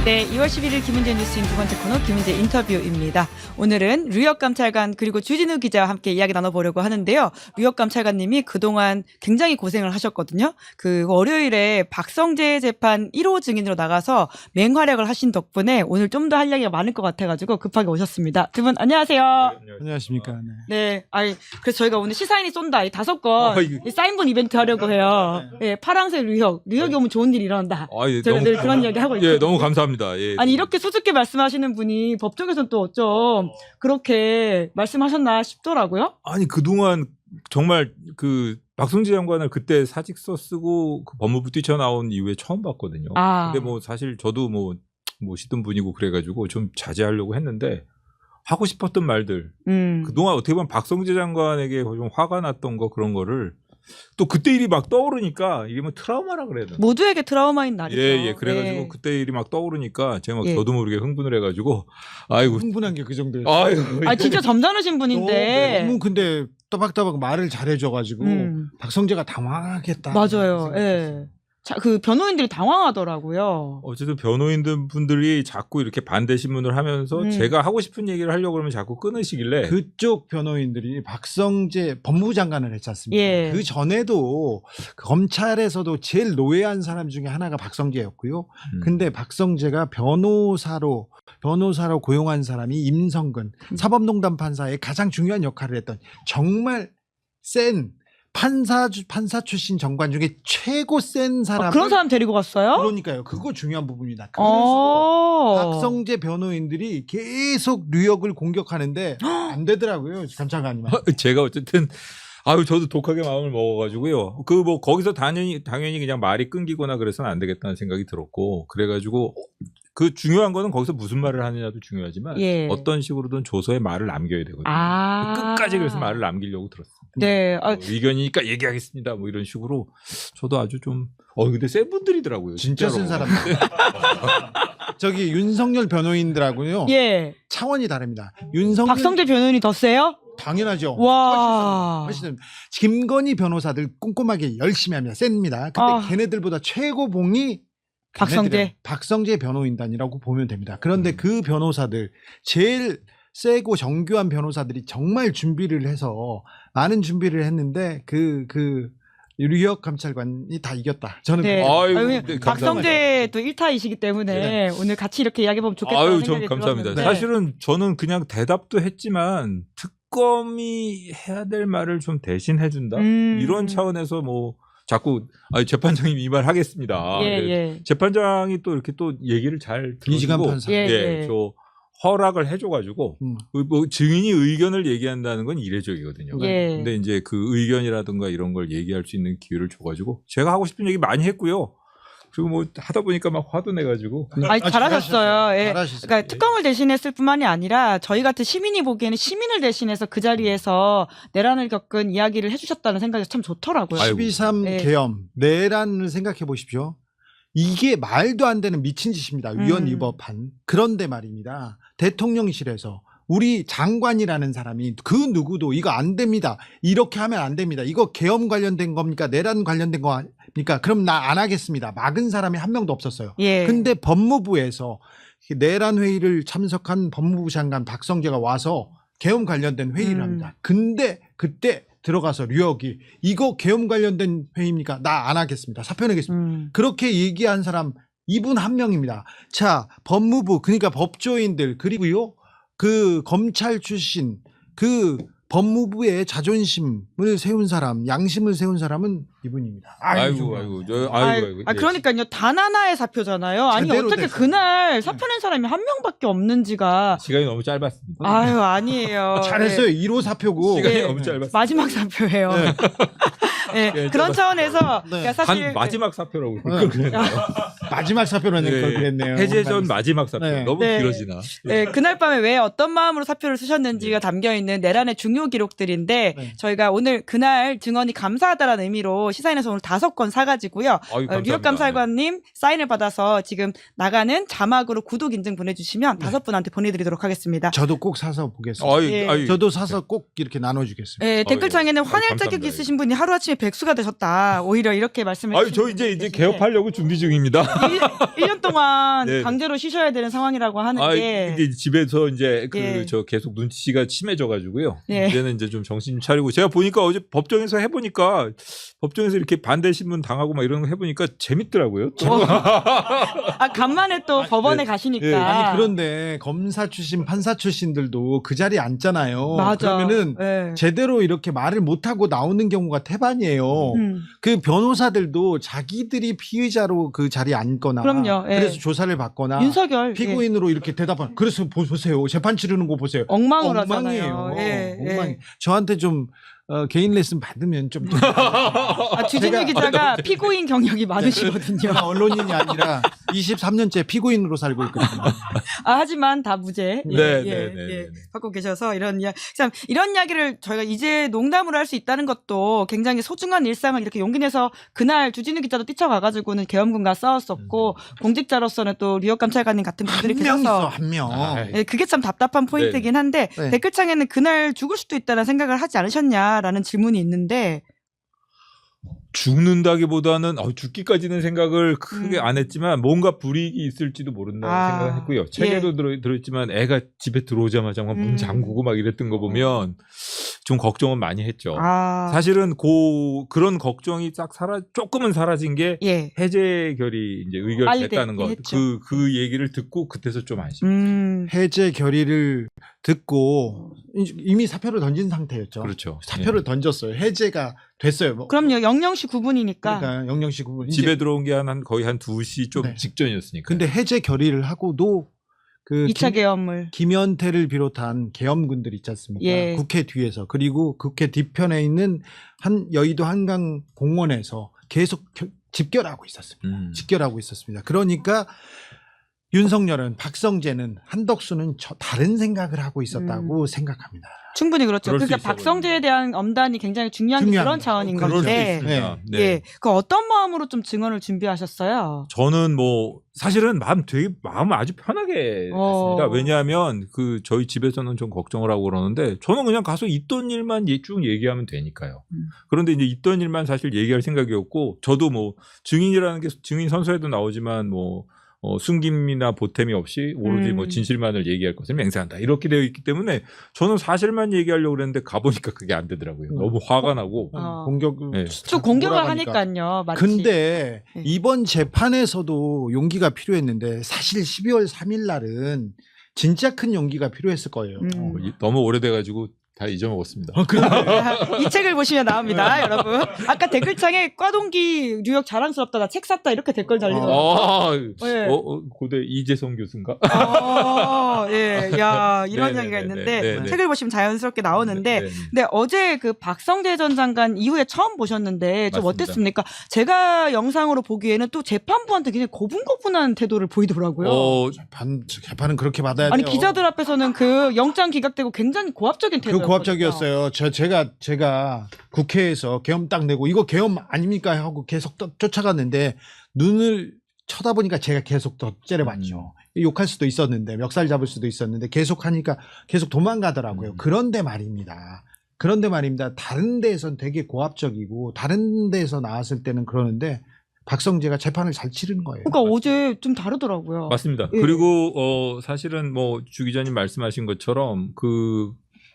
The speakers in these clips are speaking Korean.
네, 2월 11일 김은재 뉴스인 두 번째 코너 김은재 인터뷰입니다. 오늘은 류혁 감찰관 그리고 주진우 기자와 함께 이야기 나눠보려고 하는데요. 류혁 감찰관님이 그동안 굉장히 고생을 하셨거든요. 그 월요일에 박성재 재판 1호 증인으로 나가서 맹활약을 하신 덕분에 오늘 좀 더 할 이야기가 많을 것 같아가지고 급하게 오셨습니다. 두 분 안녕하세요. 안녕하십니까. 네, 그래서 저희가 오늘 시사인이 쏜다 이 5건 이 사인본 이벤트 하려고 해요. 네, 파랑새 류혁이 오면 좋은 일이 일어난다. 저희가 늘 그런 이야기 하고 있거든요. 예, 너무 감사합니다. 예. 아니 이렇게 수줍게 말씀하시는 분이 법정에서는 또 어쩜 그렇게 말씀하셨나 싶더라고요. 아니 그동안 정말 그 박성재 장관을 그때 사직서 쓰고 그 법무부 뛰쳐나온 이후에 처음 봤거든요. 근데 뭐 사실 저도 뭐 모시던 분이고 그래가지고 좀 자제하려고 했는데 하고 싶었던 말들 그동안 어떻게 보면 박성재 장관에게 좀 화가 났던 거 그런 거를 또 그때 일이 막 떠오르니까 이게 뭐 트라우마라 그래야 되나? 모두에게 트라우마인 날이죠. 예. 그래가지고 네. 그때 일이 막 떠오르니까 제가 막 예. 저도 모르게 흥분을 해가지고 아이고 흥분한 게 그 정도예요. 아 진짜 점잖으신 분인데. 너무 근데 또박또박 말을 잘해줘가지고 박성재가 당황하겠다. 맞아요. 예. 자, 그 변호인들이 당황하더라고요. 어쨌든 변호인들 분들이 자꾸 이렇게 반대 신문을 하면서 제가 하고 싶은 얘기를 하려고 그러면 자꾸 끊으시길래 그쪽 변호인들이 박성재 법무부 장관을 했지 않습니까? 예. 그 전에도 검찰에서도 제일 노예한 사람 중에 하나가 박성재였고요. 근데 박성재가 변호사로 고용한 사람이 임성근 사법농단 판사의 가장 중요한 역할을 했던 정말 센 판사 출신 정관 중에 최고 센 사람. 그런 사람 데리고 갔어요? 그러니까요. 그거 중요한 부분입니다. 그래서 박성재 변호인들이 계속 류혁을 공격하는데 안 되더라고요. 감찰관님은. 제가 어쨌든 저도 독하게 마음을 먹어가지고요. 그 뭐 거기서 당연히 그냥 말이 끊기거나 그래서는 안 되겠다는 생각이 들었고 그래가지고 그 중요한 거는 거기서 무슨 말을 하느냐도 중요하지만 예. 어떤 식으로든 조서에 말을 남겨야 되거든요. 끝까지 그래서 말을 남기려고 들었습니다. 네. 뭐 의견이니까 얘기하겠습니다. 뭐 이런 식으로 저도 아주 좀 근데 센 분들이더라고요. 진짜 센 사람들. 저기 윤석열 변호인들하고요. 예. 차원이 다릅니다. 윤석열 박성재 변호인이 더 세요? 당연하죠. 와. 훨씬 김건희 변호사들 꼼꼼하게 열심히 합니다. 셉니다. 근데 걔네들보다 최고봉이 박성재 변호인단이라고 보면 됩니다. 그런데 그 변호사들 제일 세고 정교한 변호사들이 정말 준비를 해서 많은 준비를 했는데 그 류혁 감찰관이 다 이겼다. 저는 네. 박성재 또 1타이시기 때문에 오늘 같이 이렇게 이야기해보면 좋겠다는 생각이 감사합니다. 들었는데. 사실은 저는 그냥 대답도 했지만 특검이 해야 될 말을 좀 대신 해준다 이런 차원에서 뭐 자꾸 재판장님 이 말 하겠습니다. 예. 재판장이 또 이렇게 또 얘기를 잘 이지간 들어주고 판사. 저 허락을 해줘가지고 뭐 증인이 의견을 얘기한다는 건 이례적이거든요. 근데 이제 그 의견이라든가 이런 걸 얘기할 수 있는 기회를 줘가지고 제가 하고 싶은 얘기 많이 했고요. 그리고 뭐 하다 보니까 막 화도 내가지고. 잘하셨어요. 예. 잘하셨어요. 그러니까 특검을 대신했을 뿐만이 아니라 저희 같은 시민이 보기에는 시민을 대신해서 그 자리에서 내란을 겪은 이야기를 해주셨다는 생각이 참 좋더라고요. 12.3 계엄 내란을 생각해 보십시오. 이게 말도 안 되는 미친 짓입니다. 위헌 위법한. 그런데 말입니다. 대통령실에서 우리 장관이라는 사람이 그 누구도 이거 안 됩니다. 이렇게 하면 안 됩니다. 이거 계엄 관련된 겁니까? 내란 관련된 겁니까? 그럼 나 안 하겠습니다. 막은 사람이 한 명도 없었어요. 근데 법무부에서 내란 회의를 참석한 법무부 장관 박성재가 와서 계엄 관련된 회의를 합니다. 근데 그때 들어가서 류혁이 이거 계엄 관련된 회의입니까? 나 안 하겠습니다. 사표 내겠습니다. 그렇게 얘기한 사람 이분 한 명입니다. 자, 법무부 그러니까 법조인들 그리고요 그 검찰 출신 그 법무부의 자존심을 세운 사람, 양심을 세운 사람은 이분입니다. 그러니까요. 단 하나의 사표잖아요. 아니 어떻게 됐어요. 그날 사표 낸 사람이 한 명밖에 없는지가. 시간이 너무 짧았습니다. 아니에요. 잘했어요. 1호 사표고. 시간이 너무 짧았어요. 마지막 사표예요. 그런 차원에서 그러니까 사실 마지막 사표라고 그랬네요. 마지막 사표로 낸 걸 그랬네요. 해제 전 마지막 사표. 너무 길어지나. 그날 밤에 왜 어떤 마음으로 사표를 쓰셨는지가 담겨있는 내란의 중요 기록들인데 저희가 오늘 그날 증언이 감사하다라는 의미로 시사인에서 오늘 5건 사가지고요. 류혁 감찰관님 사인을 받아서 지금 나가는 자막으로 구독 인증 보내주시면 5분한테 보내드리도록 하겠습니다. 저도 꼭 사서 보겠습니다. 저도 사서 꼭 이렇게 나눠주겠습니다. 댓글창에는 환일 감사합니다. 자격 있으신 분이 하루아침에 백수가 되셨다. 오히려 이렇게 말씀을 아유, 저 이제 개업하려고 준비 중입니다. 1년 동안 네. 강제로 쉬셔야 되는 상황이라고 하는데 이게 집에서 이제 예. 저 계속 눈치가 심해져가지고요. 예. 이제는 이제 좀 정신 좀 차리고 제가 보니까 어제 법정에서 해보니까 법정에서 이렇게 반대 신문 당하고 막 이런 거 해보니까 재밌더라고요. 간만에 또 법원에 네. 가시니까. 예. 아니 그런데 검사 출신, 판사 출신들도 그 자리에 앉잖아요. 맞아. 그러면은 예. 제대로 이렇게 말을 못하고 나오는 경우가 태반이에요. 그 변호사들도 자기들이 피의자로 그 자리에 앉거나 그럼요. 예. 그래서 조사를 받거나 윤석열 피고인으로 이렇게 대답하는 그래서 보세요. 재판 치르는 거 보세요. 엉망을 엉망이에요. 하잖아요. 예, 엉망. 예. 저한테 좀 개인 레슨 받으면 좀 주진우 제가- 기자가 피고인 경력이 많으시거든요. 제가 언론인이 아니라 23년째 피고인으로 살고 있거든요. 하지만 다 무죄. 네, 네, 네, 네. 갖고 계셔서 이런 참 이런 이야기를 저희가 이제 농담으로 할 수 있다는 것도 굉장히 소중한 일상을 이렇게 용기 내서 그날 주진우 기자도 뛰쳐가가지고는 계엄군과 싸웠었고 공직자로서는 또 류혁 감찰관님 같은 분들이 한 명 있어 계셔서 한 명. 예, 그게 참 답답한 포인트긴 한데 네. 댓글창에는 그날 죽을 수도 있다는 생각을 하지 않으셨냐라는 질문이 있는데 죽는다기보다는 죽기까지는 생각을 크게 음. 안 했지만 뭔가 불이익이 있을지도 모른다는 생각을 했고요. 책에도 들어있지만 애가 집에 들어오자마자 막 문 잠그고 막 이랬던 거 보면 좀 걱정은 많이 했죠. 사실은 그런 걱정이 조금은 사라진 게 예. 해제 결의 이제 빨리 의결됐다는 것. 했죠. 그 얘기를 듣고 그때서 좀 안심. 해제 결의를 듣고 이미 사표를 던진 상태였죠. 그렇죠. 사표를 던졌어요. 해제가 됐어요. 뭐. 그럼요. 00시 9분이니까. 그러니까 영영시 구분. 집에 들어온 게 거의 한 2시 좀 네. 직전이었으니까. 근데 해제 결의를 하고도 그 2차 계엄을. 김연태를 비롯한 계엄군들 있지 않습니까? 예. 국회 뒤에서 그리고 국회 뒤편에 있는 여의도 한강 공원에서 계속 집결하고 있었습니다. 집결하고 있었습니다. 그러니까 윤석열은 박성재는 한덕수는 다른 생각을 하고 있었다고 생각합니다. 충분히 그렇죠. 그럴 수 그러니까 있어 박성재에 대한 엄단이 굉장히 중요한 그런 중요합니다. 차원인 그럴 수 건데. 있습니다. 네. 예. 그 어떤 마음으로 좀 증언을 준비하셨어요? 저는 사실은 마음 아주 편하게 했습니다. 왜냐하면 저희 집에서는 좀 걱정을 하고 그러는데 저는 그냥 가서 있던 일만 쭉 얘기하면 되니까요. 그런데 이제 있던 일만 사실 얘기할 생각이었고 저도 증인이라는 게 증인 선서에도 나오지만 숨김이나 보탬이 없이 오로지 진실만을 얘기할 것을 맹세한다. 이렇게 되어 있기 때문에 저는 사실만 얘기하려고 그랬는데 가보니까 그게 안 되더라고요. 너무 화가 나고. 좀 공격을 하니까요. 마치. 근데 이번 재판에서도 용기가 필요했는데 사실 12월 3일 날은 진짜 큰 용기가 필요했을 거예요. 너무 오래돼가지고 다 잊어먹었습니다. 이 책을 보시면 나옵니다, 여러분. 아까 댓글창에 꽈동기 뉴욕 자랑스럽다, 나 책 샀다 이렇게 댓글 달리더라고요. 예. 고대 이재성 교수인가? 예, 야 이런 이야기가 있는데 책을 보시면 자연스럽게 나오는데, 근데 어제 그 박성재 전 장관 이후에 처음 보셨는데 좀 맞습니다. 어땠습니까? 제가 영상으로 보기에는 또 재판부한테 굉장히 고분고분한 태도를 보이더라고요. 재판은 그렇게 받아야 돼요. 아니 기자들 앞에서는 그 영장 기각되고 굉장히 고압적인 태도. 고압적이었어요. 제가 국회에서 계엄 딱 내고 이거 계엄 아닙니까 하고 계속 쫓아갔는데 눈을 쳐다보니까 제가 계속 더 째려봤죠. 욕할 수도 있었는데 멱살 잡을 수도 있었는데 계속 하니까 계속 도망가더라고요. 그런데 말입니다. 다른 데에선 되게 고압적이고 다른 데에서 나왔을 때는 그러는데 박성재가 재판을 잘 치르는 거예요. 그러니까 어제 좀 다르더라고요. 맞습니다. 예. 그리고 사실은 주 기자님 말씀하신 것처럼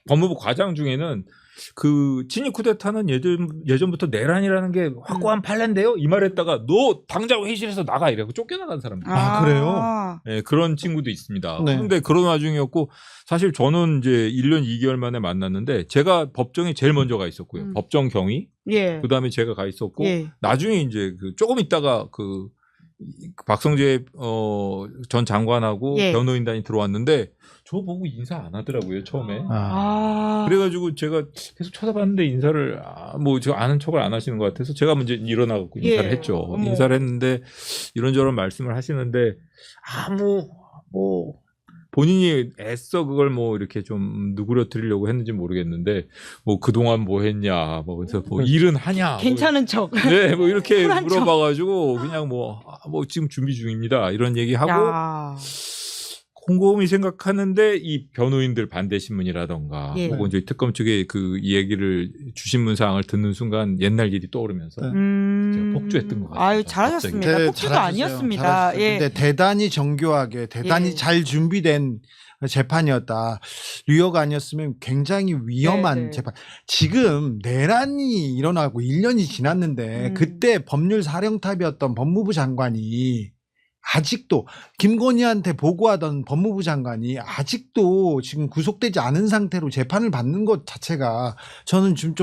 법무부 과장 중에는 친일 쿠데타는 예전부터 내란이라는 게 확고한 판례인데요. 이 말했다가 너 당장 회의실에서 나가 이래고 쫓겨나간 사람들. 그래요? 네, 그런 친구도 있습니다. 네. 그런데 그런 와중이었고 사실 저는 이제 1년 2개월 만에 만났는데 제가 법정에 제일 먼저 가 있었고요. 법정 경위. 예. 그다음에 제가 가 있었고 예. 나중에 이제 조금 있다가 박성재 전 장관하고 예. 변호인단이 들어왔는데 저 보고 인사 안 하더라고요 처음에. 그래가지고 제가 계속 쳐다봤는데 인사를 저 아는 척을 안 하시는 것 같아서 제가 먼저 일어나고 인사를 했죠. 어머. 인사를 했는데 이런저런 말씀을 하시는데 본인이 애써 그걸 이렇게 좀 누그러뜨리려고 했는지 모르겠는데 그동안 뭐 했냐 그래서 일은 하냐 괜찮은 척. 네, 이렇게 쿨한 척. 물어봐가지고 그냥 지금 준비 중입니다 이런 얘기하고 곰곰이 생각하는데 이 변호인들 반대 신문이라던가 예. 혹은 이제 특검 측의 그 얘기를 주신문 사항을 듣는 순간 옛날 일이 떠오르면서 제가 복주했던 것 같습니다. 아유, 잘하셨습니다. 네, 폭주도 잘하셨어요. 아니었습니다. 잘하셨어요. 예. 근데 대단히 정교하게 대단히 예. 잘 준비된 재판이었다. 류혁 아니었으면 굉장히 위험한 네, 네. 재판. 지금 내란이 일어나고 1년이 지났는데 그때 법률 사령탑이었던 법무부 장관이 아직도 김건희한테 보고하던 법무부 장관이 아직도 지금 구속되지 않은 상태로 재판을 받는 것 자체가 저는 좀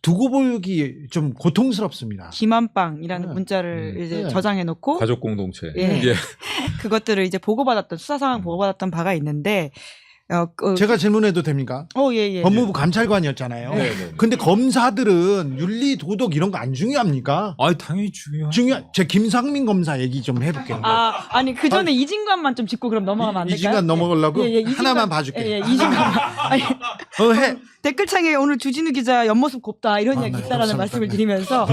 두고 보기 좀 고통스럽습니다. 김한빵이라는 네. 문자를 이제 네. 저장해놓고 가족 공동체. 예. 예. 그것들을 이제 보고받았던 수사 상황 보고받았던 바가 있는데 제가 질문해도 됩니까? 예. 법무부 감찰관이었잖아요. 네, 네. 근데 검사들은 윤리 도덕 이런 거 안 중요합니까? 아, 당연히 중요하죠. 제 김상민 검사 얘기 좀 해볼게요. 아니 그 전에 이진관만 좀 짚고 그럼 넘어가면 안 될까요? 이진관 넘어가려고 예, 이진관- 하나만 봐줄게. 예, 이진관. 아니, 해. 댓글창에 오늘 주진우 기자 옆모습 곱다 이런 아, 이야기 네, 있다라는 감사합니다. 말씀을 드리면서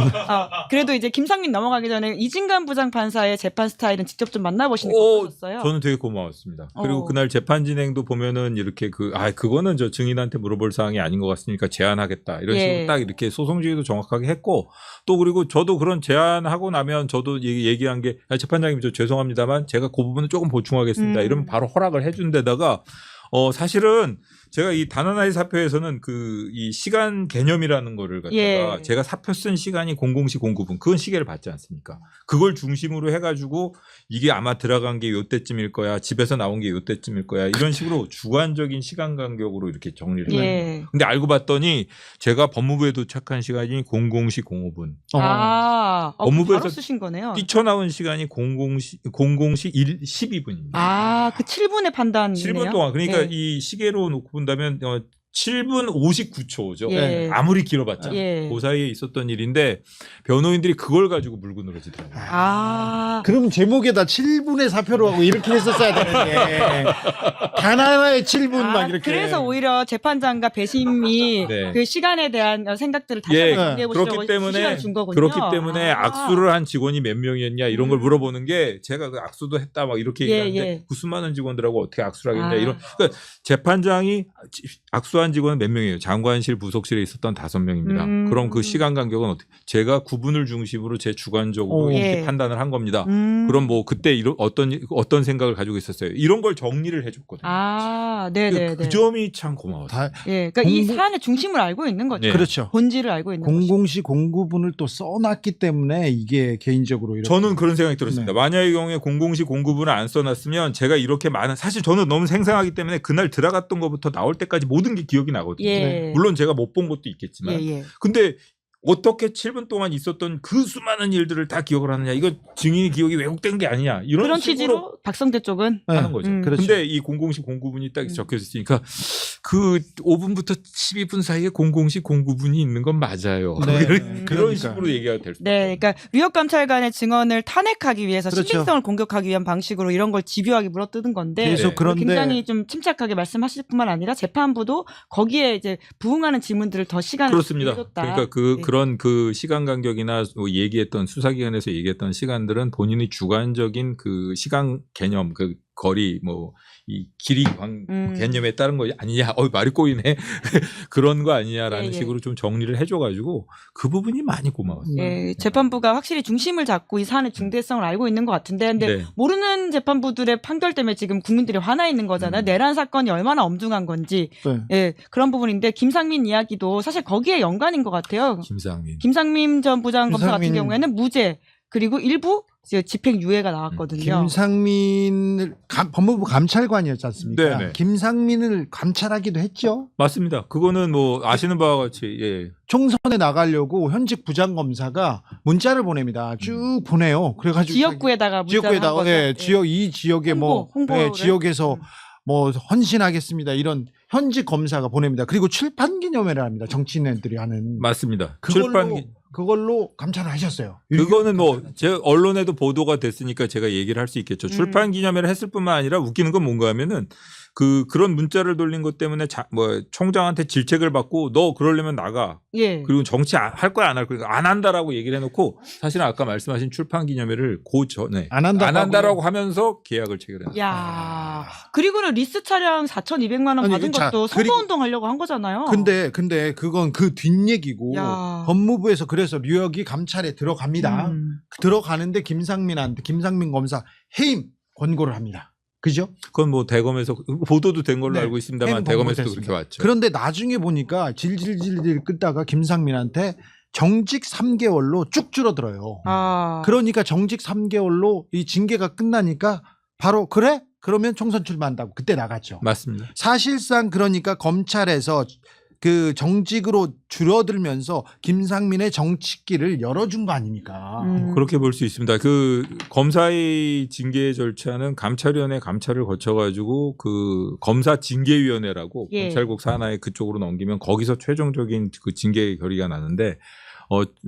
그래도 이제 김상민 넘어가기 전에 이진관 부장판사의 재판 스타일은 직접 좀 만나보시니까 어떠셨어요? 저는 되게 고마웠습니다. 그리고 어. 그날 재판 진행도 보면은 이렇게 그거는 저 증인한테 물어볼 사항이 아닌 것 같으니까 제안하겠다. 이런 예. 식으로 딱 이렇게 소송 지휘도 정확하게 했고 또 그리고 저도 그런 제안하고 나면 저도 얘기한 게 재판장님 저 죄송합니다만 제가 그 부분은 조금 보충하겠습니다. 이러면 바로 허락을 해준 데다가 사실은 제가 이 단원아이 사표에서는 이 시간 개념이라는 거를 갖다가 예. 제가 사표 쓴 시간이 00시 09분 그건 시계를 받지 않습니까? 그걸 중심으로 해가지고 이게 아마 들어간 게 요때쯤일 거야. 집에서 나온 게 요때쯤일 거야. 이런 식으로 주관적인 시간 간격으로 이렇게 정리를 해요. 예. 근데 알고 봤더니 제가 법무부에 도착한 시간이 00시 05분. 법무부에서 바로 쓰신 거네요. 뛰쳐나온 시간이 00시 12분입니다. 그 7분의 판단이네요. 7분 동안. 그러니까 예. 이 시계로 놓고 본다면 7분 59초죠. 예. 아무리 길어봤자. 예. 그 사이에 있었던 일인데 변호인들이 그걸 가지고 물고 늘어지더라고요. 그럼 제목에다 7분의 사표로 하고 이렇게 했었어야 되는데 가나다의 7분 막 이렇게. 그래서 오히려 재판장과 배심이 네. 그 시간에 대한 생각들을 다시 예, 한번 정리해 보시라고 그렇기 때문에 시간을 준 거군요. 그렇기 때문에 악수를 한 직원이 몇 명이었냐 이런 걸 물어보는 게 제가 그 악수도 했다 막 이렇게 얘기하는데 그 수많은 직원들하고 어떻게 악수를 하겠냐 이런 그러니까 재판장이 악수한 직원은 몇 명이에요? 장관실 부속실에 있었던 5명입니다. 그럼 그 시간 간격은 어떻게? 제가 구분을 중심으로 제 주관적으로 이렇게 예. 판단을 한 겁니다. 그럼 뭐 그때 어떤 생각을 가지고 있었어요? 이런 걸 정리를 해줬거든요. 네네. 그 점이 참 고마웠어요. 예, 그러니까 이 사안의 중심을 알고 있는 거죠. 네. 그렇죠. 본질을 알고 있는 거죠. 00시 09분을 또 써놨기 때문에 이게 개인적으로 이렇게. 저는 그런 생각이 들었습니다. 네. 만약의 경우에 00시 09분을 안 써놨으면 제가 이렇게 많은 사실 저는 너무 생생하기 때문에 그날 들어갔던 것부터 나올 때까지 모든 게 기억이 나거든요. 예. 물론 제가 못 본 것도 있겠지만 예. 근데 어떻게 7분 동안 있었던 그 수많은 일들을 다 기억을 하느냐 이거 증인의 기억이 왜곡된 게 아니냐 이런 그런 식으로 취지로 박성대 쪽은 하는 거죠. 그렇죠. 근데 이 00시 09분이 딱 적혀 있으니까 그 5분부터 12분 사이에 00시 09분이 있는 건 맞아요. 네. 그런 그러니까. 식으로 얘기가 될 수. 네, 그러니까 류혁 감찰관의 증언을 탄핵하기 위해서 그렇죠. 신빙성을 공격하기 위한 방식으로 이런 걸 집요하게 물어뜯은 건데 계속 네. 그런데 굉장히 좀 침착하게 말씀하실 뿐만 아니라 재판부도 거기에 이제 부응하는 질문들을 더 시간을 그렇습니다. 줬다. 그러니까 네. 그런 그 시간 간격이나 뭐 얘기했던 수사기관에서 얘기했던 시간들은 본인의 주관적인 그 시간 개념, 그 거리, 뭐 이 길이 개념에 따른 거 아니냐? 말이 꼬이네. 그런 거 아니냐라는 예. 식으로 좀 정리를 해줘가지고 그 부분이 많이 고마웠어요. 예, 재판부가 확실히 중심을 잡고 이 사안의 중대성을 알고 있는 것 같은데, 근데 네. 모르는 재판부들의 판결 때문에 지금 국민들이 화나 있는 거잖아요. 내란 사건이 얼마나 엄중한 건지, 네. 예, 그런 부분인데 김상민 이야기도 사실 거기에 연관인 것 같아요. 김상민 전 부장검사 같은 경우에는 무죄 그리고 일부 이제 집행유예가 나왔거든요. 김상민을 법무부 감찰관이었지 않습니까? 네네. 김상민을 감찰하기도 했죠. 맞습니다. 그거는 뭐 아시는 바와 같이 예. 총선에 나가려고 현직 부장검사가 문자를 보냅니다. 쭉 보내요. 그래가지고 지역구에다가 문자를 한 거죠. 예, 이 지역에 홍보를. 예, 지역에서 뭐 헌신하겠습니다. 이런 현직 검사가 보냅니다. 그리고 출판 기념회를 합니다. 정치인들이 하는. 맞습니다. 그걸로 감찰을 하셨어요. 그거는 뭐 제 언론에도 보도가 됐으니까 제가 얘기를 할 수 있겠죠. 출판 기념회를 했을 뿐만 아니라 웃기는 건 뭔가 하면은 그런 문자를 돌린 것 때문에 총장한테 질책을 받고 너 그러려면 나가. 예. 그리고 정치 할 거야 안 할 거야 안 한다라고 얘기를 해놓고 사실은 아까 말씀하신 출판 기념회를 그 전에 안 한다라고 하면서 계약을 체결했어요. 야, 그리고는 리스 차량 4,200만 원 아니, 받은 자, 것도 선거운동 하려고 한 거잖아요. 근데 그건 그 뒷얘기고 야. 법무부에서 그래서 류혁이 감찰에 들어갑니다. 들어가는데 김상민 검사 해임 권고를 합니다. 그죠? 그건 뭐 대검에서 보도도 된 걸로 네. 알고 있습니다만 해임 대검에서도 권고됐습니다. 그렇게 왔죠. 그런데 나중에 보니까 질질질 끄다가 김상민한테 정직 3개월로 쭉 줄어들어요. 아. 그러니까 정직 3개월로 이 징계가 끝나니까 바로 그래? 그러면 총선 출마한다고 그때 나갔죠. 맞습니다. 사실상 그러니까 검찰에서 그 정직으로 줄어들면서 김상민의 정치길을 열어준 거 아닙니까? 그렇게 볼 수 있습니다. 그 검사의 징계 절차는 감찰위원회 감찰을 거쳐가지고 그 검사 징계위원회라고 예. 검찰국 산하에 그쪽으로 넘기면 거기서 최종적인 그 징계 결의가 나는데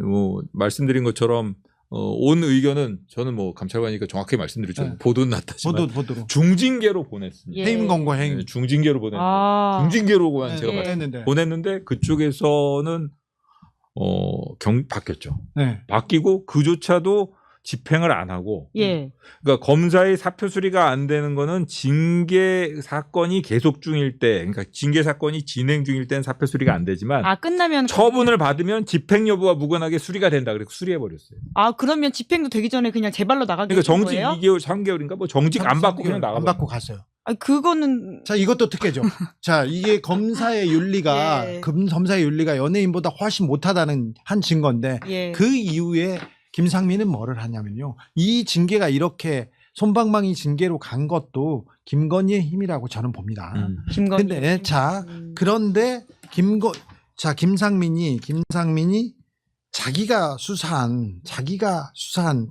뭐 말씀드린 것처럼 온 의견은 저는 뭐 감찰관이니까 정확히 말씀드리죠. 네. 보도는 났다지만 보도로 중징계로 보냈습니다. 예. 해임 권고 해임. 네, 중징계로 보냈는데 아. 중징계로만 네, 제가 예. 봤습니다. 보냈는데 그쪽에서는 바뀌었죠. 네. 바뀌고 그조차도 집행을 안 하고 예. 그러니까 검사의 사표 수리가 안 되는 거는 징계 사건이 계속 중일 때 그러니까 징계 사건이 진행 중일 때는 사표 수리가 안 되지만 아, 끝나면 처분을 받으면 집행 여부와 무관하게 수리가 된다 그래서 수리해 버렸어요. 아, 그러면 집행도 되기 전에 그냥 제발로 나가게 그러니까 된 정직 거예요? 2개월 3개월인가 뭐 정직 안 받고 그냥 나가 안 받고 갔어요. 아, 그거는 자, 이것도 특혜죠. 자, 이게 검사의 윤리가 예. 검사의 윤리가 연예인보다 훨씬 못하다는 한 증거인데 예. 그 이후에 김상민은 뭐를 하냐면요. 이 징계가 이렇게 솜방망이 징계로 간 것도 김건희의 힘이라고 저는 봅니다. 김건희. 근데 자, 그런데 김상민이 자기가 수사한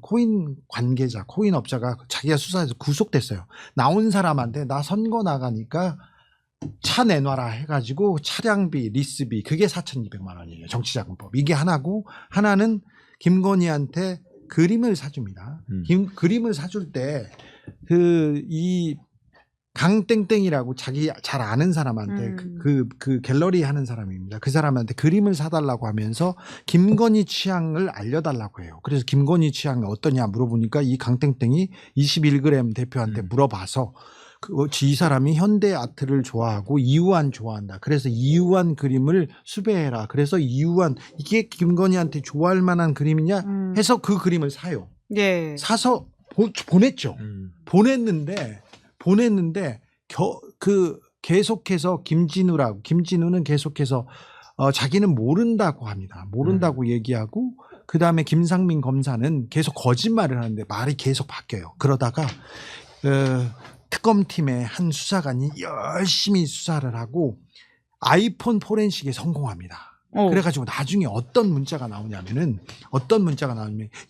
코인 관계자, 코인 업자가 자기가 수사해서 구속됐어요. 나온 사람한테 나 선거 나가니까 차 내놔라 해가지고 차량비, 리스비 그게 4,200만 원이에요. 정치자금법. 이게 하나고 하나는 김건희한테 그림을 사줍니다. 그림을 사줄 때 이 강땡땡이라고 자기 잘 아는 사람한테 그 갤러리 하는 사람입니다. 그 사람한테 그림을 사달라고 하면서 김건희 취향을 알려달라고 해요. 그래서 김건희 취향이 어떠냐 물어보니까 이 강땡땡이 21g 대표한테 물어봐서 이 사람이 현대 아트를 좋아하고 이우환 좋아한다. 그래서 이우환 그림을 수배해라. 그래서 이우환 이게 김건희한테 좋아할 만한 그림이냐 해서 그 그림을 사요. 예. 사서 보냈죠. 보냈는데 계속해서 김진우는 계속해서 자기는 모른다고 합니다. 모른다고 얘기하고 그다음에 김상민 검사는 계속 거짓말을 하는데 말이 계속 바뀌어요. 그러다가 특검팀의 한 수사관이 열심히 수사를 하고 아이폰 포렌식에 성공합니다. 그래가지고 나중에 어떤 문자가 나오냐면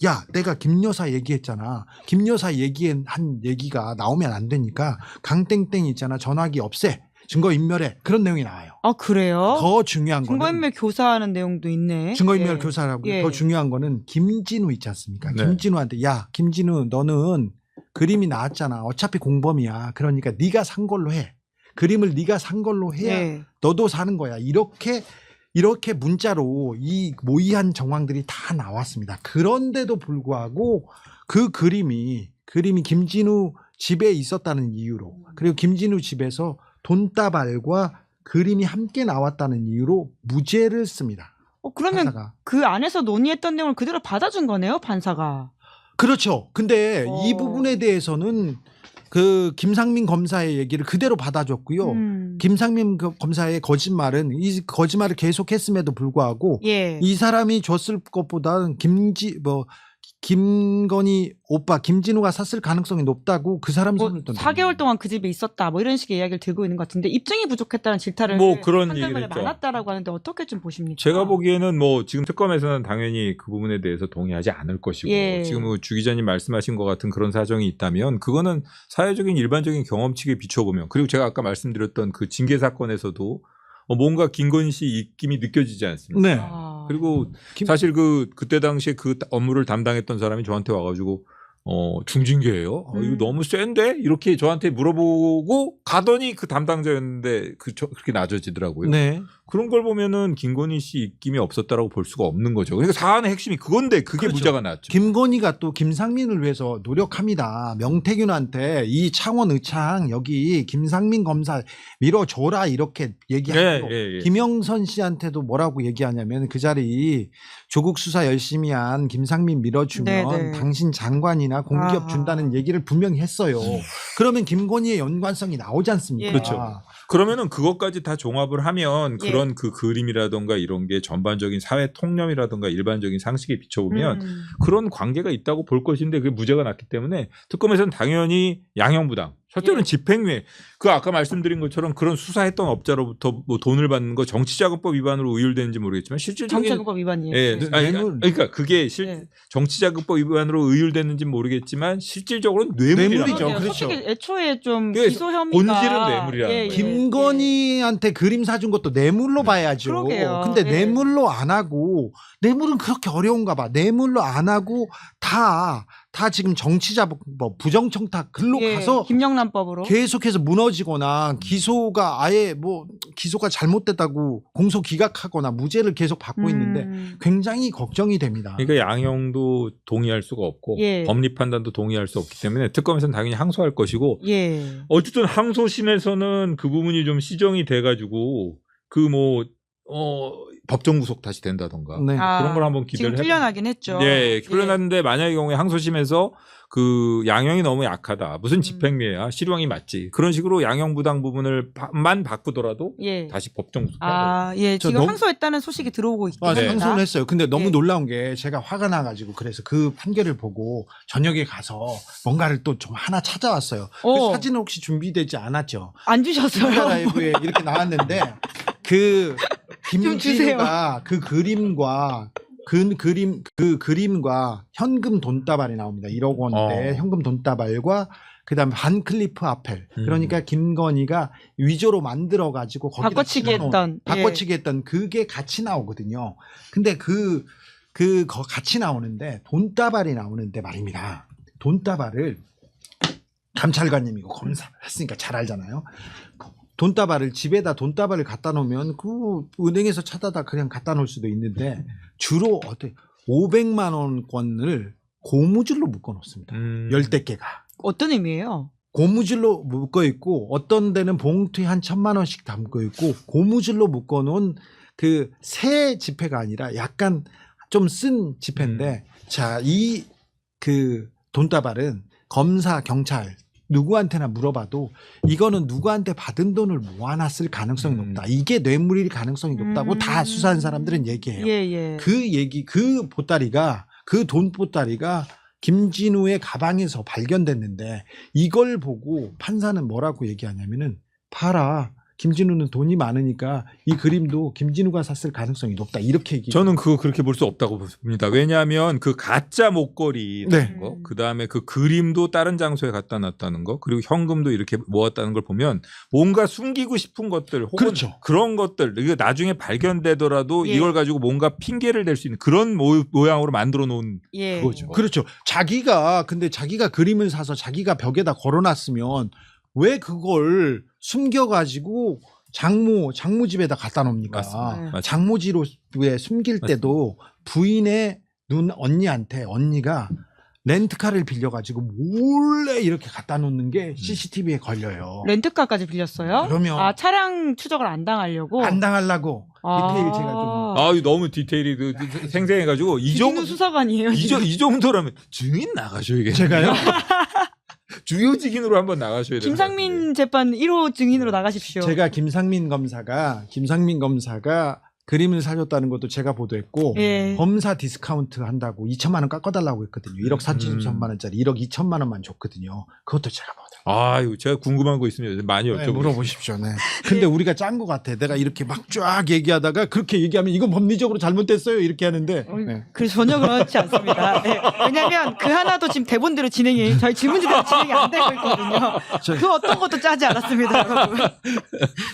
야 내가 김 여사 얘기했잖아. 김 여사 한 얘기가 나오면 안 되니까 강땡땡 있잖아. 전화기 없애. 증거인멸해. 그런 내용이 나와요. 아, 그래요? 더 중요한 거는 증거인멸 교사하는 내용도 있네. 증거인멸 예. 교사라고 예. 더 중요한 거는 김진우 있지 않습니까? 네. 김진우한테 야 김진우 너는 그림이 나왔잖아. 어차피 공범이야. 그러니까 네가 산 걸로 해. 그림을 네가 산 걸로 해야 예. 너도 사는 거야. 이렇게 문자로 이 모의한 정황들이 다 나왔습니다. 그런데도 불구하고 그 그림이 김진우 집에 있었다는 이유로 그리고 김진우 집에서 돈다발과 그림이 함께 나왔다는 이유로 무죄를 씁니다. 그러면 판사가. 그 안에서 논의했던 내용을 그대로 받아준 거네요, 판사가. 그렇죠. 근데 이 부분에 대해서는 그 김상민 검사의 얘기를 그대로 받아줬고요. 김상민 검사의 거짓말은 이 거짓말을 계속했음에도 불구하고 예. 이 사람이 줬을 것보다는 김건희 오빠 김진우가 샀을 가능성이 높다고 그 사람 손을 떴는데 4개월 동안 그 집에 있었다 뭐 이런 식의 이야기를 들고 있는 것 같은데 입증이 부족했다는 질타를 뭐 그런 판결문에 얘기를 했죠. 많았다라고 하는데 어떻게 좀 보십니까? 제가 보기에는 뭐 지금 특검에서는 당연히 그 부분에 대해서 동의하지 않을 것이고 예. 지금 뭐 주 기자님 말씀하신 것 같은 그런 사정이 있다면 그거는 사회적인 일반적인 경험치에 비춰보면 그리고 제가 아까 말씀드렸던 그 징계 사건에서도 뭔가 김건희 씨 입김이 느껴지지 않습니까? 네. 아. 그리고 사실 그때 당시에 그 업무를 담당했던 사람이 저한테 와가지고 중징계예요. 이거 너무 센데? 이렇게 저한테 물어보고 가더니 그 담당자였는데 그렇게 낮아지더라고요. 네. 그런 걸 보면은 김건희 씨 입김이 없었다라고 볼 수가 없는 거죠. 그러니까 사안의 핵심이 그건데 그게 그렇죠. 무죄가 났죠. 김건희가 또 김상민을 위해서 노력합니다. 명태균한테 이 창원 의창 여기 김상민 검사 밀어줘라 이렇게 얘기하고 예. 김영선 씨한테도 뭐라고 얘기하냐면 그 자리 조국 수사 열심히 한 김상민 밀어주면 네네. 당신 장관이나 공기업 준다는 얘기를 분명히 했어요. 그러면 김건희의 연관성이 나오지 않습니까? 예. 그렇죠. 그러면은 그것까지 다 종합을 하면 예. 그런 그 그림이라던가 이런 게 전반적인 사회 통념이라던가 일반적인 상식에 비춰보면 그런 관계가 있다고 볼 것인데 그게 무죄가 났기 때문에 특검에서는 당연히 양형부당. 첫째는 예. 집행유예. 그 아까 말씀드린 것처럼 그런 수사했던 업자로부터 뭐 돈을 받는 거 정치자금법 위반으로 의율되는지 모르겠지만 실질적인 정치자금법 위반이에요. 예, 네. 아니, 뇌물. 그러니까 그게 네. 정치자금법 위반으로 의율됐는지 모르겠지만 실질적으로는 뇌물이죠. 뇌물이죠. 그러게요. 그렇죠. 솔직히 애초에 좀 그게 기소 혐의가 본질은 뇌물이라는 거예요. 김건희한테 그림 사준 것도 뇌물로 봐야죠. 그러게요. 근데 예. 뇌물로 안 하고 뇌물은 그렇게 어려운가 봐. 뇌물로 안 하고 다 지금 정치자금법 부정청탁 글로 예, 가서 김영란법으로 계속해서 무너지거나 기소가 아예 뭐 기소가 잘못됐다고 공소 기각하거나 무죄를 계속 받고 있는데 굉장히 걱정이 됩니다. 그러니까 양형도 동의할 수가 없고 예. 법리 판단도 동의할 수 없기 때문에 특검에서는 당연히 항소할 것이고 예. 어쨌든 항소심에서는 그 부분이 좀 시정이 돼가지고 그 뭐 법정 구속 다시 된다던가 네. 그런 걸 한번 지금 기대를 풀려나긴 했죠. 네, 풀려났는데 만약의 경우에 항소심에서 그 양형이 너무 약하다. 무슨 집행유예야? 실형이 맞지. 그런 식으로 양형부당 부분을만 바꾸더라도 예. 다시 법정 구속해야 돼요. 예. 저 지금 너무- 항소했다는 소식이 들어오고 있긴 아, 합니다. 항소를 했어요. 근데 너무 예. 놀라운 게 제가 화가 나가지고 그래서 그 판결을 보고 저녁에 가서 뭔가를 또 좀 하나 찾아왔어요. 그 사진은 혹시 준비되지 않았죠? 안 인스타 주셨어요. 라이브에 이렇게 나왔는데 그 김진우가 그 그림과 그 그림과 현금 돈다발이 나옵니다. 1억 원대 현금 돈다발과 그다음에 반클리프 아펠. 그러니까 김건희가 위조로 만들어 가지고 거기다 바꿔치기 했던. 바꿔치기 했던 그게 같이 나오거든요. 근데 그 같이 나오는데 돈다발이 나오는데 말입니다. 돈다발을 감찰관님이고 검사를 했으니까 잘 알잖아요. 돈다발을 집에다 돈다발을 갖다 놓으면 그 은행에서 찾아다 그냥 갖다 놓을 수도 있는데 주로 어떻게 500만 원권을 고무줄로 묶어 놓습니다. 열댓 개가. 어떤 의미예요? 고무줄로 묶어 있고 어떤 데는 봉투에 한 1,000만 원씩 담고 있고 고무줄로 묶어 놓은 그 새 지폐가 아니라 약간 좀 쓴 지폐인데 자, 이 그 돈다발은 검사, 경찰 누구한테나 물어봐도 이거는 누구한테 받은 돈을 모아놨을 가능성이 높다. 이게 뇌물일 가능성이 높다고 다 수사한 사람들은 얘기해요. 예. 그 보따리가 그 돈 보따리가 김진우의 가방에서 발견됐는데 이걸 보고 판사는 뭐라고 얘기하냐면은 봐라. 김진우는 돈이 많으니까 이 그림도 김진우가 샀을 가능성이 높다. 이렇게 얘기해요. 저는 그렇게 볼 수 없다고 봅니다. 왜냐하면 그 가짜 목걸이 네. 거, 그다음에 그 그림도 다른 장소에 갖다 놨다는 거, 그리고 현금도 이렇게 모았다는 걸 보면 뭔가 숨기고 싶은 것들 혹은 그렇죠. 그런 것들 이거 나중에 발견되더라도 예. 이걸 가지고 뭔가 핑계를 댈 수 있는 그런 모양으로 만들어 놓은 예. 그거죠. 그렇죠. 근데 자기가 그림을 사서 자기가 벽에다 걸어놨으면 왜 그걸 숨겨가지고 장모 집에다 갖다 놓습니까? 맞습니다. 장모집에 숨길 때도 부인의 언니한테 언니가 렌트카를 빌려가지고 몰래 이렇게 갖다 놓는 게 CCTV에 걸려요. 렌트카까지 빌렸어요? 그러면 차량 추적을 안 당하려고. 안 당하려고 디테일 제가 좀 너무 디테일이 생생해가지고 김진우 수사관이에요. 이 정도라면 증인 나가셔야겠네요. 제가요? 주요 증인으로 한번 나가셔야 돼요. 김상민 재판 1호 증인으로 나가십시오. 제가 김상민 검사가 그림을 사줬다는 것도 제가 보도했고 예. 검사 디스카운트 한다고 2천만 원 깎아달라고 했거든요. 1억 4천만 원짜리 1억 2천만 원만 줬거든요. 그것도 제가 보도했고. 제가 궁금한 거 있으면 많이 네, 여쭤보세요. 물어보십시오. 네. 근데 우리가 짠 것 같아. 내가 이렇게 막 쫙 얘기하다가 그렇게 얘기하면 이건 법리적으로 잘못됐어요. 이렇게 하는데. 네. 그래서 전혀 그렇지 않습니다. 네. 왜냐하면 그 하나도 지금 대본대로 저희 질문지대로 진행이 안 되고 있거든요. 그 어떤 것도 짜지 않았습니다, 여러분.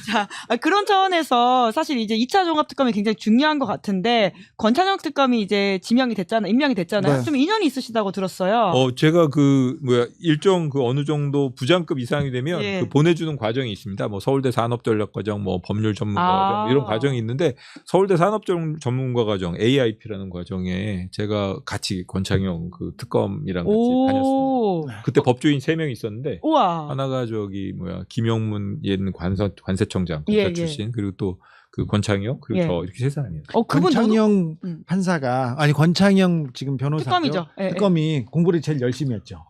자, 그런 차원에서 사실 이제 2차 종합특검 특검이 굉장히 중요한 것 같은데 권창혁 특검이 이제 임명이 됐잖아요. 네. 좀 인연이 있으시다고 들었어요. 제가 일정 어느 정도 부장급 이상이 되면 예. 그 보내주는 과정이 있습니다. 뭐 서울대 산업전략과정, 뭐 법률 전문가 과정 이런 과정이 있는데 서울대 산업전문가 과정 AIP라는 과정에 제가 같이 권창영 그 특검이랑 같이 다녔습니다. 그때 법조인 3명이 있었는데 우와. 하나가 김영문 옛 관세청장 검사 예, 예. 출신 그리고 또 그 권창영 그리고 예. 저 이렇게 3사람이에요. 그분 권창영 판사가 아니 권창영 지금 변호사죠. 특검이죠. 예, 예. 특검이 공부를 제일 열심히 했죠.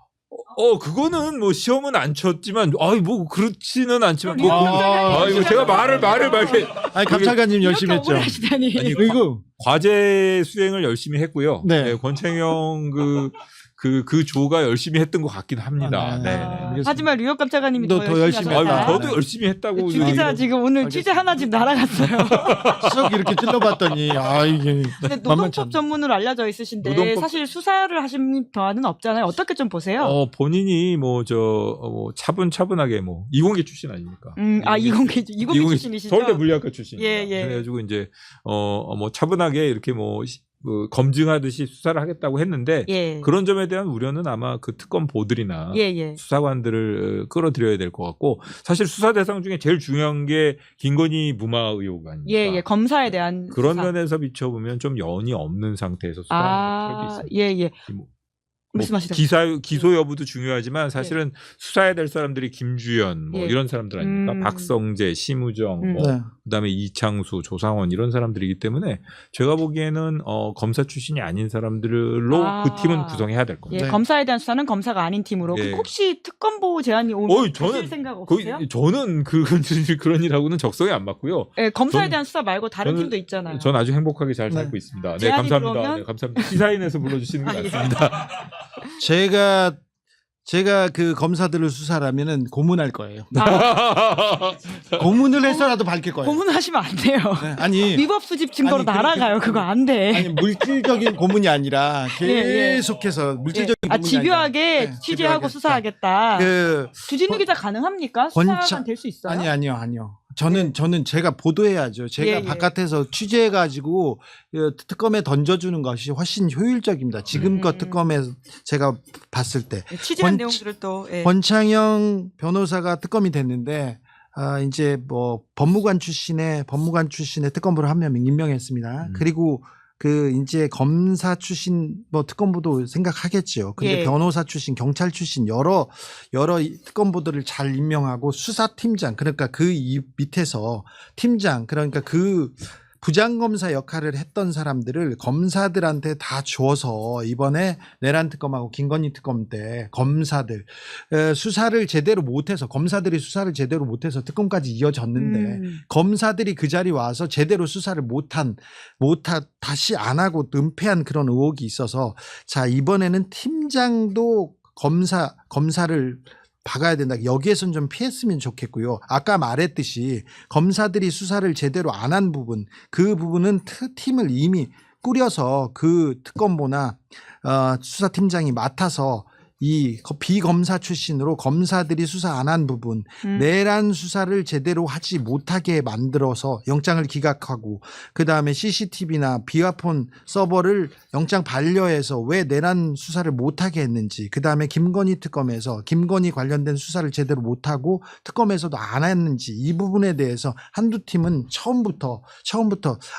그거는 뭐 시험은 안 쳤지만, 뭐 그렇지는 않지만, 뭐, 아, 이거 제가 말을 이렇게. 아니 감찰관님 열심히 했죠. 하시다니. 아니, 그리고 과제 수행을 열심히 했고요. 네. 권창영 그 조가 열심히 했던 것 같긴 합니다. 네. 알겠습니다. 하지만 류혁 감찰관님이 더 더 열심히 열심히 하셨다. 했다. 저도 열심히 했다고. 주 기자 지금 오늘 알겠습니다. 취재 하나 지금 날아갔어요. 쭉 이렇게 찔러봤더니 이게 근데 만만치 노동법 않네. 전문으로 알려져 있으신데 노동법- 사실 수사를 하신 바는 없잖아요. 어떻게 좀 보세요? 본인이 차분하게 이공계 출신 아닙니까? 이공계 출신이시죠? 서울대 물리학과 출신. 예, 예. 그래가지고 이제 차분하게 이렇게 검증하듯이 수사를 하겠다고 했는데 예. 그런 점에 대한 우려는 아마 그 특검 보들이나 예. 수사관들을 끌어들여야 될 것 같고 사실 수사 대상 중에 제일 중요한 게 김건희 무마 의혹 아닙니까? 예. 검사에 대한 그런 수사. 면에서 비춰보면 좀 연이 없는 상태에서 수사할 수도 있습니다. 예. 말씀하시죠. 기소 여부도 중요하지만 사실은 수사해야 될 사람들이 김주연 예. 이런 사람들 아닙니까? 박성재, 심우정, 네. 그다음에 이창수, 조상원 이런 사람들이기 때문에 제가 보기에는 검사 출신이 아닌 사람들로 그 팀은 구성해야 될 겁니다. 예. 네. 검사에 대한 수사는 검사가 아닌 팀으로. 예. 혹시 특검보 제안이 오면 저는 하실 생각 없으세요? 저는 그런 일하고는 적성에 안 맞고요. 예, 검사에 저는- 대한 수사 말고 다른 저는- 팀도 있잖아요. 전 아주 행복하게 잘 살고 네. 있습니다. 네, 제안이 감사합니다. 들어오면- 네, 감사합니다. 시사인에서 불러주시는 게 예. 낫습니다. 제가 그 검사들을 수사하면은 고문할 거예요. 고문을 해서라도 밝힐 거예요. 고문하시면 안 돼요. 네, 아니 위법 수집 증거로 아니, 날아가요. 그거 안 돼. 아니 물질적인 고문이 아니라 예. 계속해서 물질적인 고문이 집요하게 아니라. 네, 취재하고 집요하게. 수사하겠다. 그 주진우 기자 가능합니까? 수사관 될 수 있어요? 아니요. 저는 제가 보도해야죠. 제가 예. 바깥에서 취재해가지고 특검에 던져주는 것이 훨씬 효율적입니다. 지금껏 특검에 제가 봤을 때 취재한 권- 내용들을 또 예. 권창영 변호사가 특검이 됐는데 이제 법무관 출신의 특검부를 한 명 임명했습니다. 그리고 이제 검사 출신 특검부도 생각하겠죠. 근데 예. 변호사 출신, 경찰 출신 여러 특검부들을 잘 임명하고 수사팀장 그러니까 밑에서 팀장 그러니까 그 부장검사 역할을 했던 사람들을 검사들한테 다 주어서 이번에 내란 특검하고 김건희 특검 때 검사들 수사를 제대로 못해서 검사들이 수사를 제대로 못해서 특검까지 이어졌는데 검사들이 그 자리에 와서 제대로 수사를 다시 안 하고 은폐한 그런 의혹이 있어서 자 이번에는 팀장도 검사를 박아야 된다. 여기에선 좀 피했으면 좋겠고요. 아까 말했듯이 검사들이 수사를 제대로 안 한 부분, 그 부분은 팀을 이미 꾸려서 그 특검보나 수사팀장이 맡아서 이 비검사 출신으로 검사들이 수사 안 한 부분, 내란 수사를 제대로 하지 못하게 만들어서 영장을 기각하고 그다음에 CCTV나 비화폰 서버를 영장 반려해서 왜 내란 수사를 못하게 했는지 그다음에 김건희 특검에서 김건희 관련된 수사를 제대로 못하고 특검에서도 안 했는지 이 부분에 대해서 한두 팀은 처음부터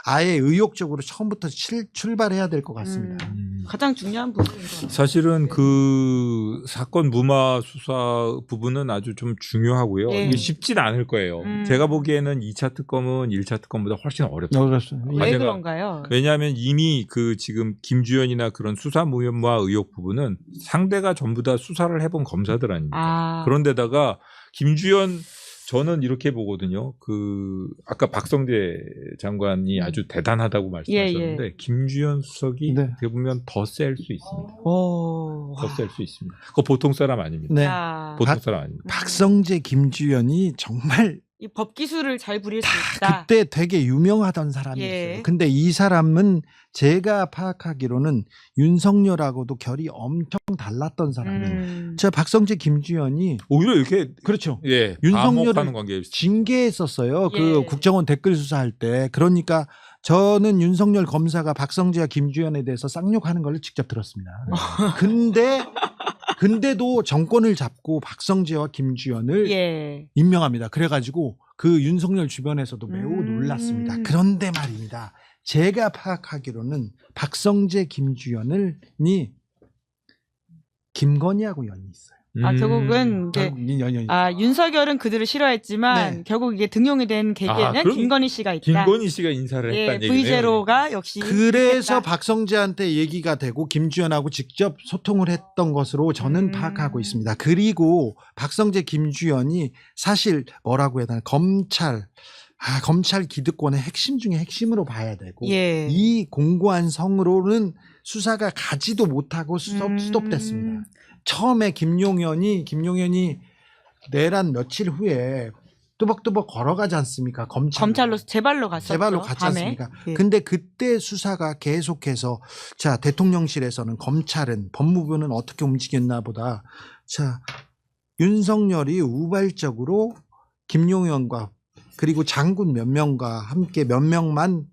아예 의욕적으로 처음부터 출발해야 될 것 같습니다. 가장 중요한 부분인 것 같아요. 사실은 그 사건 무마 수사 부분은 아주 좀 중요하고요. 예. 이게 쉽진 않을 거예요. 제가 보기에는 2차 특검은 1차 특검보다 훨씬 어렵다. 왜 제가- 그런가요? 왜냐하면 이미 지금 김주연이나 그런 수사 무마 의혹 부분은 상대가 전부 다 수사를 해본 검사들 아닙니까? 그런데다가 김주연 저는 이렇게 보거든요. 아까 박성재 장관이 아주 대단하다고 말씀하셨는데 김주연 수석이 네. 어떻게 보면 더 셀 수 있습니다. 오. 더 셀 수 있습니다. 그거 보통 사람 아닙니다. 네. 아. 보통 사람 아닙니다. 박성재, 김주연이 정말 이 법 기술을 잘 부릴 수 있다. 그때 되게 유명하던 사람이었어요. 예. 근데 이 사람은 제가 파악하기로는 윤석열하고도 결이 엄청 달랐던 사람이에요. 저 박성재 김주현이 오히려 이렇게 그렇죠. 예, 윤석열을 반목하는 관계일 수 징계했었어요. 예. 그 국정원 댓글 수사할 때. 그러니까 저는 윤석열 검사가 박성재와 김주현에 대해서 쌍욕하는 걸 직접 들었습니다. 근데도 정권을 잡고 박성재와 김주현을 예. 임명합니다. 그래가지고 그 윤석열 주변에서도 매우 놀랐습니다. 그런데 말입니다. 제가 파악하기로는 박성재, 김주현이 김건희하고 연이 있어요. 결국은 이제 연이 윤석열은 그들을 싫어했지만 네. 결국 이게 등용이 된 계기에는 그럼 김건희 씨가 있다. 김건희 씨가 인사를 예, 했다는 얘기네요. V0가 역시 그래서 있겠다. 박성재한테 얘기가 되고 김주현하고 직접 소통을 했던 것으로 저는 파악하고 있습니다. 그리고 박성재, 김주현이 사실 뭐라고 해야 되나 검찰 기득권의 핵심 중에 핵심으로 봐야 되고 예. 이 공고한 성으로는 수사가 가지도 못하고 스톱됐습니다. 처음에 김용현이 내란 며칠 후에 뚜벅뚜벅 걸어가지 않습니까? 검찰로 제발로 갔었죠. 제발로 갔지 밤에. 않습니까? 예. 근데 그때 수사가 계속해서 자 대통령실에서는 검찰은 법무부는 어떻게 움직였나 보다. 자 윤석열이 우발적으로 김용현과 그리고 장군 몇 명과 함께 몇 명만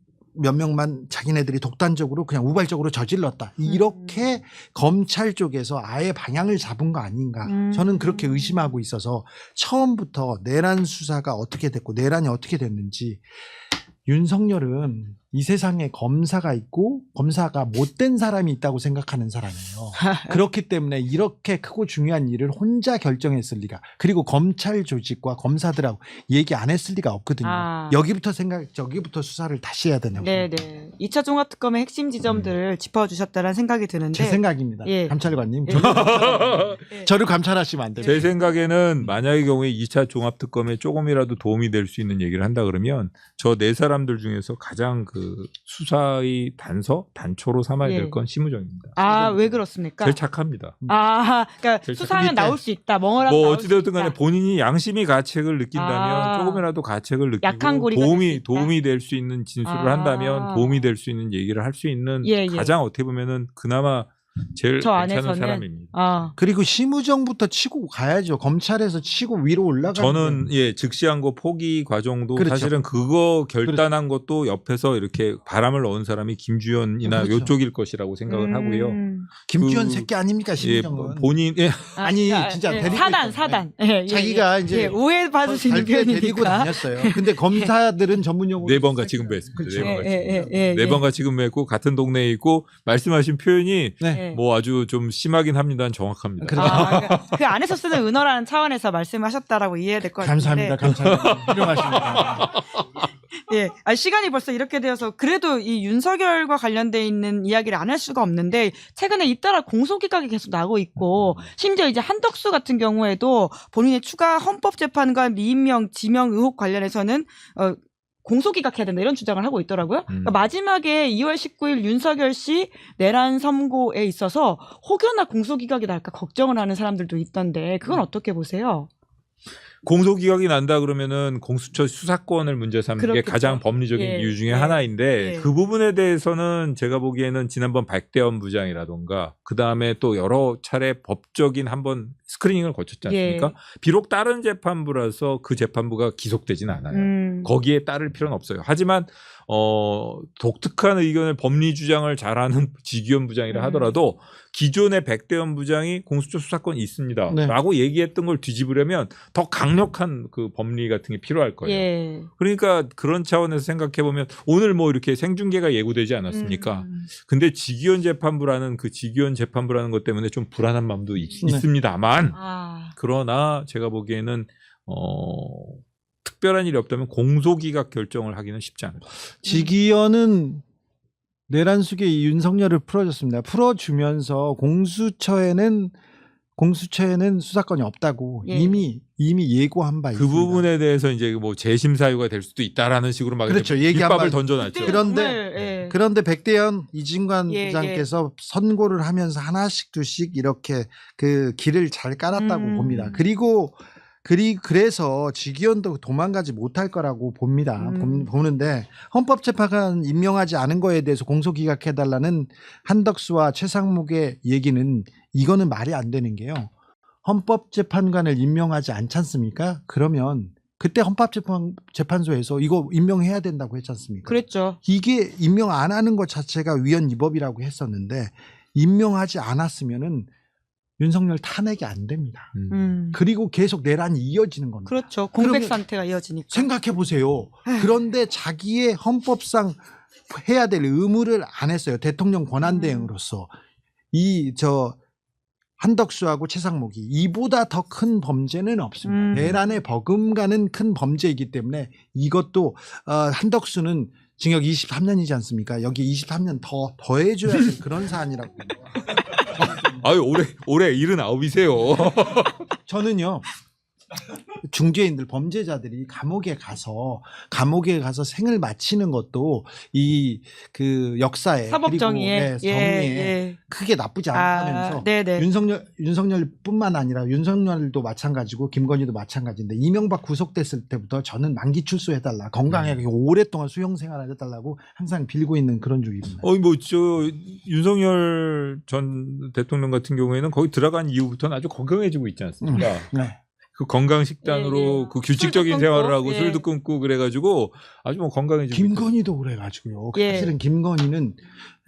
자기네들이 독단적으로 그냥 우발적으로 저질렀다. 이렇게 검찰 쪽에서 아예 방향을 잡은 거 아닌가. 저는 그렇게 의심하고 있어서 처음부터 내란 수사가 어떻게 됐고 내란이 어떻게 됐는지 윤석열은 이 세상에 검사가 있고 검사가 못된 사람이 있다고 생각하는 사람이에요. 그렇기 때문에 이렇게 크고 중요한 일을 혼자 결정했을 리가 그리고 검찰 조직과 검사들하고 얘기 안 했을 리가 없거든요. 저기부터 수사를 다시 해야 되냐고. 네네. 2차 종합특검의 핵심 지점들을 짚어주셨다는 생각이 드는데 제 생각입니다. 예. 감찰관님. 예. 저를 감찰하시면 안 돼요. 제 생각에는 만약의 경우에 2차 종합특검에 조금이라도 도움이 될 수 있는 얘기를 한다 그러면 저 네 사람들 중에서 가장 그 수사의 단초로 삼아야 예. 될 건 심우정입니다. 왜 그렇습니까? 제일 착합니다. 그러니까 제일 수사하면 밑에. 나올 수 있다. 멍어라도 뭐 나올 수 어찌되었든 간에 있다. 본인이 양심의 가책을 느낀다면 조금이라도 가책을 느끼고 약한 고리가 될 수 있다. 도움이 될 수 있는 진술을 한다면 도움이 될 수 있는 얘기를 할 수 있는 예, 예. 가장 어떻게 보면은 그나마 제일 저 괜찮은 안에서는 사람입니다. 그리고 심우정부터 치고 가야죠. 검찰에서 치고 위로 올라가는. 저는 즉시한고 포기 과정도 그렇죠. 사실은 그거 결단한 것도 옆에서 이렇게 바람을 넣은 사람이 김주현이나 그렇죠. 요쪽일 것이라고 생각을 하고요. 김주현 그- 새끼 아닙니까 심우정은. 본인 아니, 진짜 데리고 사단. 예, 자기가 이제 오해받을 수 있는 발표에 데리고 표현이니까. 다녔어요. 근데 검사들은 전문 용어로 네 번가 지금 뵀습니다. 네 번가 지금. 예. 네 번가 지금 뵀고 같은 동네에 있고 말씀하신 표현이 네. 뭐 아주 좀 심하긴 합니다만 정확합니다. 그러니까 그 안에서 쓰는 은어라는 차원에서 말씀하셨다라고 이해해야 될 것 같은데. 감사합니다. 훌륭하십니다. 예, 시간이 벌써 이렇게 되어서 그래도 이 윤석열과 관련돼 있는 이야기를 안 할 수가 없는데 최근에 잇따라 공소기각이 계속 나고 있고 심지어 이제 한덕수 같은 경우에도 본인의 추가 헌법재판관 리임명 지명 의혹 관련해서는 공소기각해야 된다 이런 주장을 하고 있더라고요. 그러니까 마지막에 2월 19일 윤석열 씨 내란 선고에 있어서 혹여나 공소기각이 날까 걱정을 하는 사람들도 있던데 그건 어떻게 보세요? 공소기각이 난다 그러면은 공수처 수사권을 문제 삼는 게 그렇겠죠. 가장 법리적인 예, 이유 중에 예, 하나인데 예. 그 부분에 대해서는 제가 보기에는 지난번 박대원 부장이라던가 그 다음에 또 여러 차례 법적인 한번 스크리닝을 거쳤지 않습니까? 예. 비록 다른 재판부라서 그 재판부가 기속되진 않아요. 거기에 따를 필요는 없어요. 하지만 독특한 의견을 법리 주장을 잘하는 지기현 부장이라 하더라도 기존의 백대원 부장이 공수처 수사권이 있습니다. 네. 라고 얘기했던 걸 뒤집으려면 더 강력한 그 법리 같은 게 필요할 거예요. 예. 그러니까 그런 차원에서 생각해보면 오늘 뭐 이렇게 생중계가 예고되지 않았습니까? 근데 지기현 재판부라는 것 때문에 좀 불안한 마음도 있습니다만 그러나 제가 보기에는 특별한 일이 없다면 공소기각 결정을 하기는 쉽지 않을 것 같아요. 지기현은 내란 속에 이 윤석열을 풀어줬습니다. 풀어주면서 공수처에는 수사권이 없다고 예. 이미 예고한 바 그 있습니다. 부분에 대해서 이제 뭐 재심 사유가 될 수도 있다라는 식으로 막 그렇죠. 이제 얘기한 밑밥을 바- 던져놨죠. 그런데 백대현 이진관 예, 부장께서 선고를 하면서 하나씩 두씩 이렇게 그 길을 잘 깔았다고 봅니다. 그리고 그래서 직위원도 도망가지 못할 거라고 봅니다. 보는데 헌법재판관 임명하지 않은 거에 대해서 공소기각해달라는 한덕수와 최상목의 얘기는 이거는 말이 안 되는 게요. 헌법재판관을 임명하지 않지 않습니까? 그러면 그때 헌법재판소에서 이거 임명해야 된다고 했지 않습니까? 그랬죠. 이게 임명 안 하는 것 자체가 위헌 위법이라고 했었는데 임명하지 않았으면은 윤석열 탄핵이 안 됩니다. 그리고 계속 내란이 이어지는 겁니다. 그렇죠. 공백 상태가 이어지니까. 생각해 보세요. 그런데 자기의 헌법상 해야 될 의무를 안 했어요. 대통령 권한대행으로서. 한덕수하고 최상목이 이보다 더 큰 범죄는 없습니다. 내란에 버금가는 큰 범죄이기 때문에 이것도 한덕수는 징역 23년이지 않습니까? 여기 23년 더해줘야 될 그런 사안이라고. 아유 올해 79이세요. 저는요. 중죄인들 범죄자들이 감옥에 가서 생을 마치는 것도 그 역사에 사법 정의에 정의에 크게 나쁘지 않다면서 윤석열뿐만 아니라 윤석열도 마찬가지고 김건희도 마찬가지인데 이명박 구속됐을 때부터 저는 만기 출소해달라 건강하게 오랫동안 수용 생활을 해달라고 항상 빌고 있는 그런 주의입니다. 윤석열 전 대통령 같은 경우에는 거기 들어간 이후부터는 아주 건강해지고 있지 않습니까? 네. 그 건강 식단으로 그 규칙적인 생활을 하고 술도 끊고 그래가지고 아주 뭐 건강해지고. 김건희도 그래가지고요. 사실은 김건희는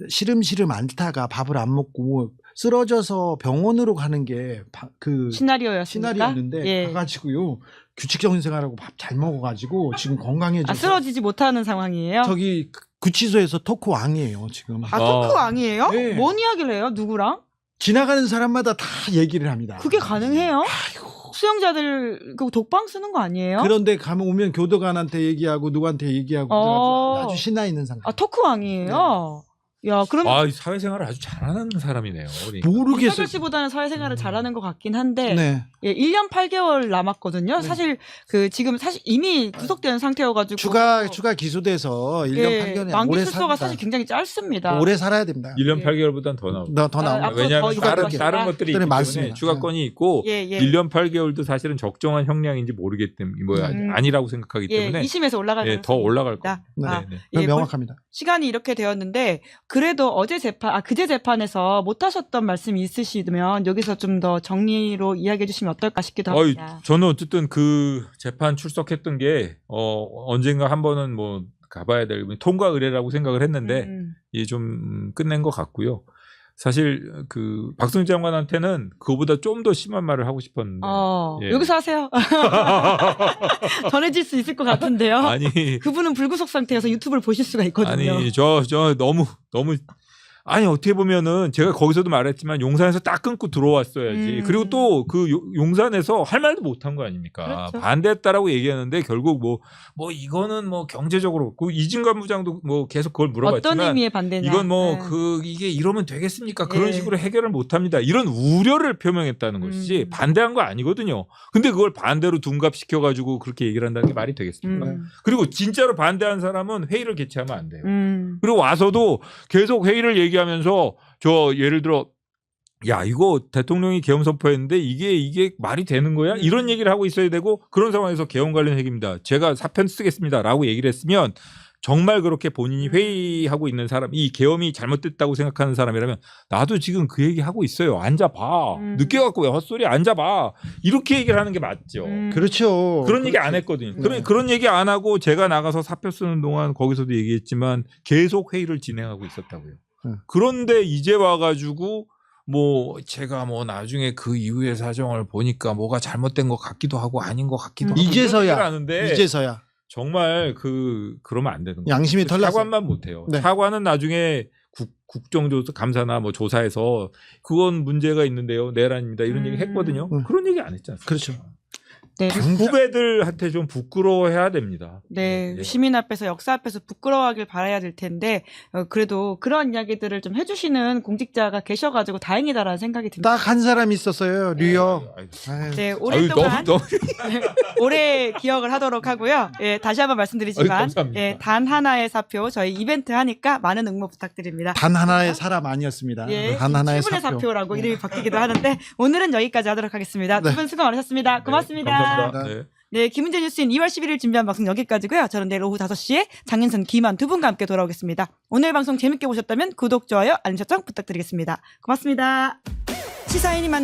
시름시름 앓다가 밥을 안 먹고 쓰러져서 병원으로 가는 게 그 시나리오였는데 가가지고요 규칙적인 생활하고 밥 잘 먹어가지고 지금 건강해져서 쓰러지지 못하는 상황이에요. 저기 구치소에서 토크 왕이에요 지금. 토크 왕이에요? 네. 뭔 이야기를 해요? 누구랑? 지나가는 사람마다 다 얘기를 합니다. 그게 가능해요? 아이고. 수용자들 그 독방 쓰는 거 아니에요? 그런데 가면 오면 교도관한테 얘기하고 누구한테 얘기하고 아주 신나 있는 상태. 토크 왕이에요. 야, 그럼 사회생활을 아주 잘하는 사람이네요. 그러니까. 모르겠어요. 윤석열 씨보다는 사회생활을 잘하는 것 같긴 한데 1년 8개월 남았거든요. 사실 지금 이미 구속된 상태여가지고 추가 기소돼서 1년 8개월이 만기 출소가 사실 굉장히 짧습니다. 오래 살아야 됩니다. 1년 8개월보다는 더 나옵니다. 더 나옵니다. 왜냐하면 다른 것들이 있기 때문에 추가권이 있고 1년 8개월도 사실은 적정한 형량인지 모르기 때문에 아니라고 생각하기 때문에 2심에서 올라갈 더 올라갈 겁니다. 명확합니다. 시간이 이렇게 되었는데 그래도 그제 재판에서 못하셨던 말씀이 있으시면 여기서 좀 더 정리로 이야기해 주시면 어떨까 싶기도 합니다. 저는 어쨌든 그 재판 출석했던 게 언젠가 한 번은 뭐 가봐야 될 통과 의례라고 생각을 했는데 이게 좀 끝낸 것 같고요. 사실 그 박성재 장관한테는 그거보다 좀 더 심한 말을 하고 싶었는데 여기서 하세요. 전해질 수 있을 것 같은데요. 아니 그분은 불구속 상태여서 유튜브를 보실 수가 있거든요. 아니 저 너무 아니 어떻게 보면은 제가 거기서도 말했지만 용산에서 딱 끊고 들어왔어야지. 그리고 또 그 용산에서 할 말도 못한 거 아닙니까? 그렇죠. 반대했다라고 얘기하는데 결국 뭐 이거는 뭐 경제적으로 그 이진관 부장도 뭐 계속 그걸 물어봤지만 어떤 의미의 반대냐? 이건 이게 이러면 되겠습니까? 그런 식으로 해결을 못합니다. 이런 우려를 표명했다는 것이지 반대한 거 아니거든요. 근데 그걸 반대로 둔갑시켜가지고 그렇게 얘기를 한다는 게 말이 되겠습니까? 그리고 진짜로 반대한 사람은 회의를 개최하면 안 돼요. 그리고 와서도 계속 회의를 얘기하면서 예를 들어 야 이거 대통령이 계엄 선포했는데 이게 말이 되는 거야? 이런 얘기를 하고 있어야 되고 그런 상황에서 계엄 관련 얘기입니다. 제가 사편 쓰겠습니다라고 얘기를 했으면 정말 그렇게 본인이 회의하고 있는 사람, 이 계엄이 잘못됐다고 생각하는 사람이라면 나도 지금 그 얘기하고 있어요. 앉아봐. 늦게 갖고 왜 헛소리 앉아봐. 이렇게 얘기를 하는 게 맞죠. 그렇죠. 그런 얘기 안 했거든요. 그런 얘기 안 하고 제가 나가서 사표 쓰는 동안 거기서도 얘기했지만 계속 회의를 진행하고 있었다고요. 그런데 이제 와가지고 제가 나중에 그 이후의 사정을 보니까 뭐가 잘못된 것 같기도 하고 아닌 것 같기도 하고 이제서야 정말 그러면 안 되는 거예요. 양심이 털렸어요. 사과만 못해요. 네. 사과는 나중에 국정감사나 조사에서 그건 문제가 있는데요. 내란입니다. 이런 얘기 했거든요. 그런 얘기 안 했지 않습니까? 그렇죠. 네. 후배들한테 좀 부끄러워해야 됩니다. 네, 시민 앞에서 역사 앞에서 부끄러워하길 바라야 될 텐데 그래도 그런 이야기들을 좀 해주시는 공직자가 계셔가지고 다행이다라는 생각이 듭니다. 딱 한 사람이 있었어요. 류혁. 네, 오랫동안 너무 오래 기억을 하도록 하고요. 다시 한번 말씀드리지만 단 하나의 사표 저희 이벤트 하니까 많은 응모 부탁드립니다. 단 하나의 사람 아니었습니다. 단 하나의 7분의 사표라고 이름이 바뀌기도 하는데 오늘은 여기까지 하도록 하겠습니다. 두 분 수고 많으셨습니다. 고맙습니다. 감사합니다. 네. 네, 김은재 뉴스인 2월 11일 준비한 방송 여기까지고요. 저는 내일 오후 5시에 장윤선, 김한 두 분과 함께 돌아오겠습니다. 오늘 방송 재밌게 보셨다면 구독, 좋아요, 알림 설정 부탁드리겠습니다. 고맙습니다. 시사인이 만